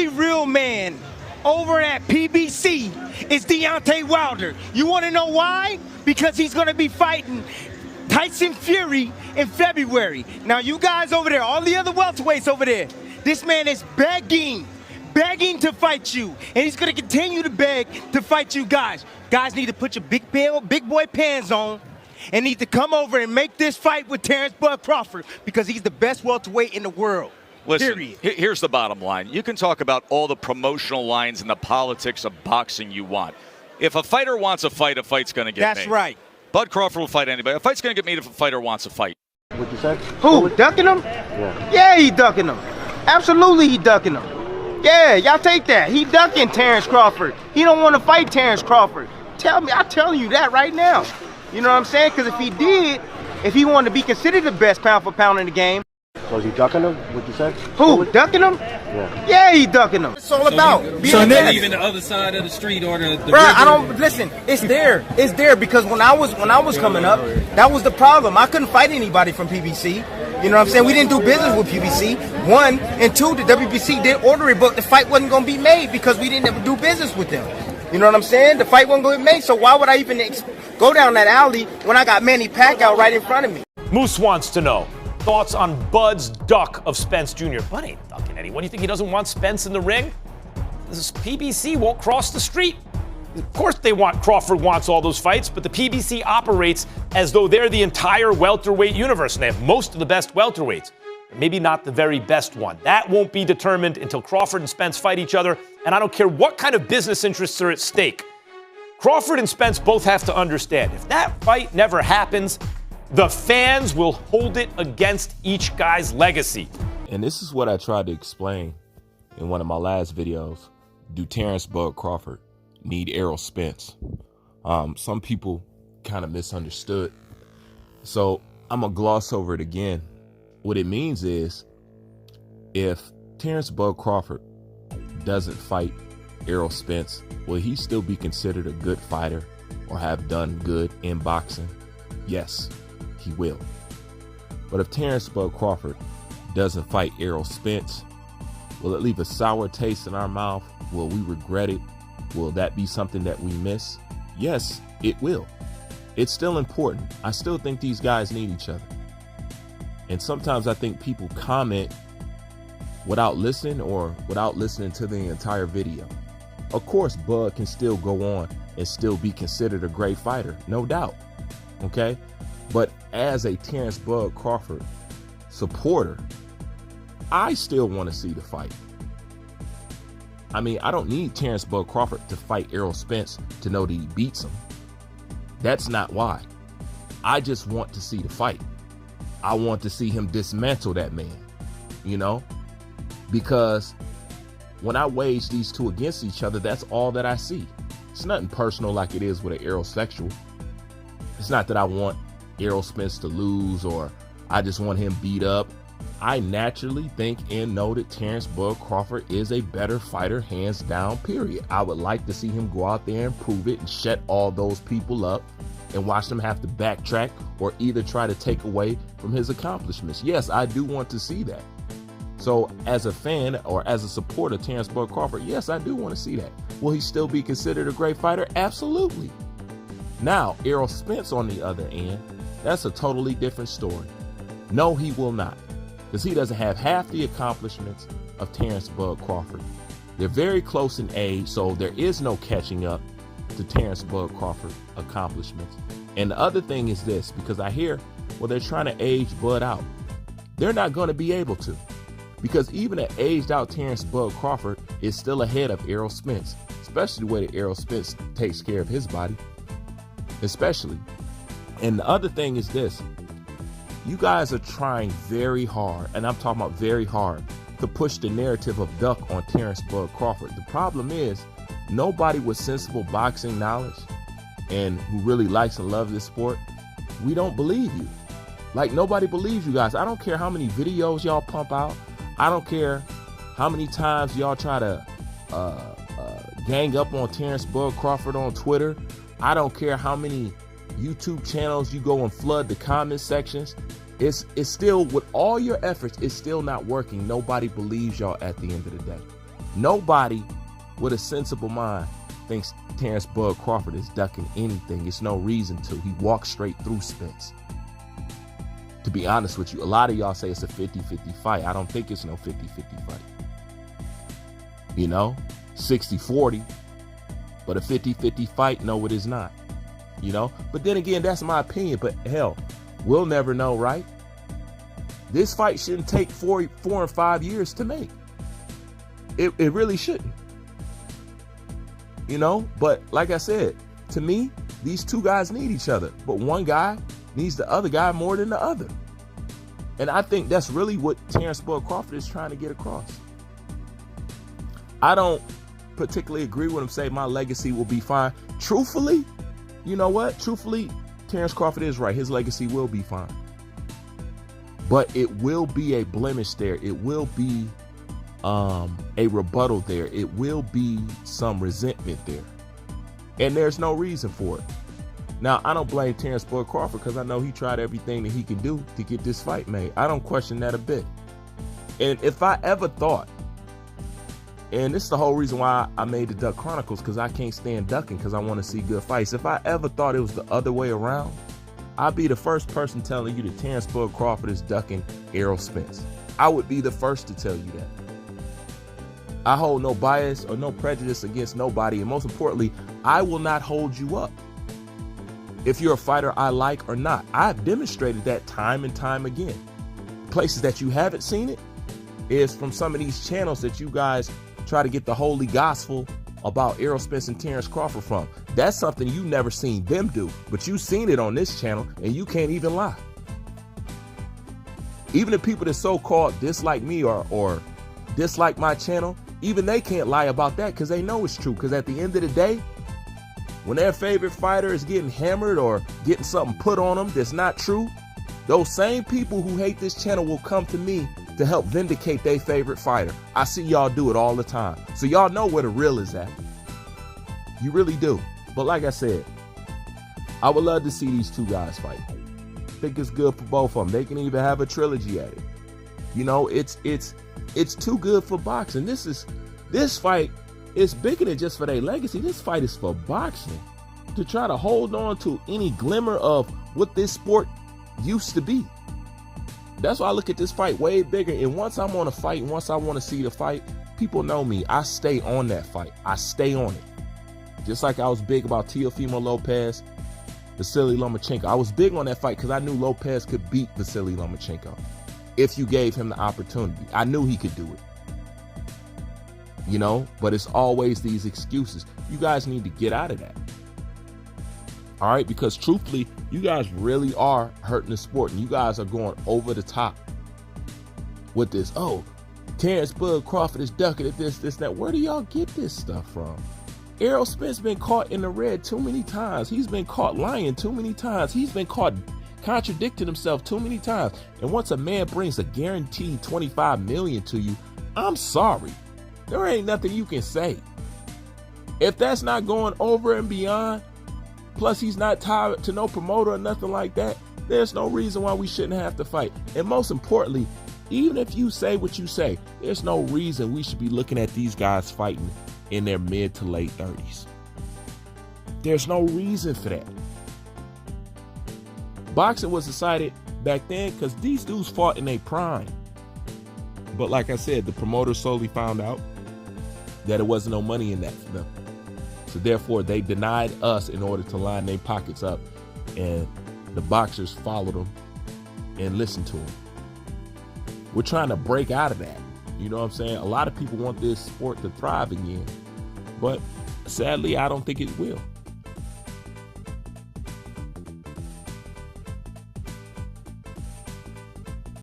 only real man over at PBC is Deontay Wilder. You want to know why? Because he's going to be fighting Tyson Fury in February. Now, you guys over there, all the other welterweights over there, this man is begging to fight you, and he's going to continue to beg to fight you guys. Guys need to put your big boy pants on and need to come over and make this fight with Terrence Bud Crawford because he's the best welterweight in the world. Listen, period. Here's the bottom line. You can talk about all the promotional lines and the politics of boxing you want. If a fighter wants a fight's going to get made. That's right. Bud Crawford will fight anybody. A fight's going to get made if a fighter wants a fight. What you said? Who? Ducking him? Yeah, he ducking him. Absolutely, he ducking him. Yeah, y'all take that. He ducking Terrence Crawford. He don't want to fight Terrence Crawford. I'm telling you that right now. You know what I'm saying? Because if he did, if he wanted to be considered the best pound for pound in the game. So is he ducking him? What you said? Who? Ducking him? Yeah, he ducking him. It's all about. So not even the other side of the street or the Bruh, I don't listen. It's there. It's there because when I was coming up, that was the problem. I couldn't fight anybody from PBC. You know what I'm saying? We didn't do business with PBC. One and two, the WBC did order it, but the fight wasn't gonna be made because we didn't ever do business with them. You know what I'm saying? The fight wasn't gonna be made. So why would I even go down that alley when I got Manny Pacquiao right in front of me? Moose wants to know thoughts on Bud's duck of Spence Jr. Bud ain't ducking anyone. You think he doesn't want Spence in the ring? This PBC won't cross the street. Of course Crawford wants all those fights, but the PBC operates as though they're the entire welterweight universe, and they have most of the best welterweights. Maybe not the very best one. That won't be determined until Crawford and Spence fight each other, and I don't care what kind of business interests are at stake. Crawford and Spence both have to understand, if that fight never happens, the fans will hold it against each guy's legacy. And this is what I tried to explain in one of my last videos. Do Terrence Bud Crawford need Errol Spence? Some people kind of misunderstood. So I'm going to gloss over it again. What it means is if Terrence Bud Crawford doesn't fight Errol Spence, will he still be considered a good fighter or have done good in boxing? Yes, he will. But if Terrence Bud Crawford doesn't fight Errol Spence, will it leave a sour taste in our mouth? Will we regret it? Will that be something that we miss? Yes, it will. It's still important. I still think these guys need each other. And sometimes I think people comment without listening or without listening to the entire video. Of course, Bud can still go on and still be considered a great fighter, no doubt. Okay? But as a Terrence Bud Crawford supporter, I still want to see the fight. I mean, I don't need Terrence Bud Crawford to fight Errol Spence to know that he beats him. That's not why. I just want to see the fight. I want to see him dismantle that man, you know? Because when I wage these two against each other, that's all that I see. It's nothing personal like it is with an Errol-sexual. It's not that I want Errol Spence to lose or I just want him beat up. I naturally think and know that Terrence Bud Crawford is a better fighter, hands down, period. I would like to see him go out there and prove it and shut all those people up and watch them have to backtrack or either try to take away from his accomplishments. Yes, I do want to see that. So as a fan or as a supporter of Terrence Bud Crawford, yes, I do want to see that. Will he still be considered a great fighter? Absolutely. Now, Errol Spence on the other end, that's a totally different story. No, he will not, because he doesn't have half the accomplishments of Terrence Bud Crawford. They're very close in age, so there is no catching up to Terrence Bud Crawford accomplishments. And the other thing is this, because I hear, well, they're trying to age Bud out. They're not going to be able to, because even an aged out Terrence Bud Crawford is still ahead of Errol Spence, especially the way that Errol Spence takes care of his body, especially. And the other thing is this, you guys are trying very hard, and I'm talking about very hard, to push the narrative of duck on Terrence Bud Crawford. The problem is, nobody with sensible boxing knowledge and who really likes and loves this sport, we don't believe you. Like, nobody believes you guys. I don't care how many videos y'all pump out. I don't care how many times y'all try to gang up on Terrence Bud Crawford on Twitter. I don't care how many YouTube channels you go and flood the comment sections. It's still, with all your efforts, it's still not working. Nobody believes y'all at the end of the day. Nobody with a sensible mind thinks Terrence Bud Crawford is ducking anything. It's no reason to. He walked straight through Spence. To be honest with you, a lot of y'all say it's a 50-50 fight. I don't think it's no 50-50 fight. You know, 60-40. But a 50-50 fight, no, it is not. You know, but then again, that's my opinion. But hell, we'll never know, right? This fight shouldn't take 4 and 5 years to make. It really shouldn't. You know, but like I said, to me, these two guys need each other. But one guy needs the other guy more than the other. And I think that's really what Terrence Bud Crawford is trying to get across. I don't particularly agree with him saying my legacy will be fine. Truthfully, you know what? Truthfully, Terrence Crawford is right. His legacy will be fine. But it will be a blemish there. It will be a rebuttal there. It will be some resentment there. And there's no reason for it. Now, I don't blame Terrence Bud Crawford because I know he tried everything that he can do to get this fight made. I don't question that a bit. And if I ever thought, and this is the whole reason why I made the Duck Chronicles, because I can't stand ducking because I want to see good fights. If I ever thought it was the other way around, I'd be the first person telling you that Terrence Bud Crawford is ducking Errol Spence. I would be the first to tell you that. I hold no bias or no prejudice against nobody. And most importantly, I will not hold you up if you're a fighter I like or not. I've demonstrated that time and time again. Places that you haven't seen it is from some of these channels that you guys try to get the holy gospel about Errol Spence and Terrence Crawford from. That's something you never seen them do, but you've seen it on this channel and you can't even lie. Even the people that so-called dislike me or dislike my channel, even they can't lie about that because they know it's true. Because at the end of the day, when their favorite fighter is getting hammered or getting something put on them that's not true, those same people who hate this channel will come to me to help vindicate their favorite fighter. I see y'all do it all the time. So y'all know where the real is at. You really do. But like I said, I would love to see these two guys fight. I think it's good for both of them. They can even have a trilogy at it. You know, it's too good for boxing. This fight is bigger than just for their legacy. This fight is for boxing. To try to hold on to any glimmer of what this sport used to be. That's why I look at this fight way bigger. And once I'm on a fight, and once I want to see the fight, people know me. I stay on that fight. I stay on it. Just like I was big about Teofimo Lopez, Vasily Lomachenko. I was big on that fight because I knew Lopez could beat Vasily Lomachenko if you gave him the opportunity. I knew he could do it. You know, but it's always these excuses. You guys need to get out of that. All right, because truthfully, you guys really are hurting the sport, and you guys are going over the top with this. Oh, Terrence Bud Crawford is ducking at this, that. Where do y'all get this stuff from? Errol Spence been caught in the red too many times. He's been caught lying too many times. He's been caught contradicting himself too many times. And once a man brings a guaranteed $25 million to you, I'm sorry. There ain't nothing you can say. If that's not going over and beyond, plus he's not tied to no promoter or nothing like that, there's no reason why we shouldn't have to fight. And most importantly, even if you say what you say, there's no reason we should be looking at these guys fighting in their mid to late 30s. There's no reason for that. Boxing was decided back then because these dudes fought in their prime. But like I said, the promoter slowly found out that it wasn't no money in that for them. So therefore, they denied us in order to line their pockets up. And the boxers followed them and listened to them. We're trying to break out of that. You know what I'm saying? A lot of people want this sport to thrive again. But sadly, I don't think it will.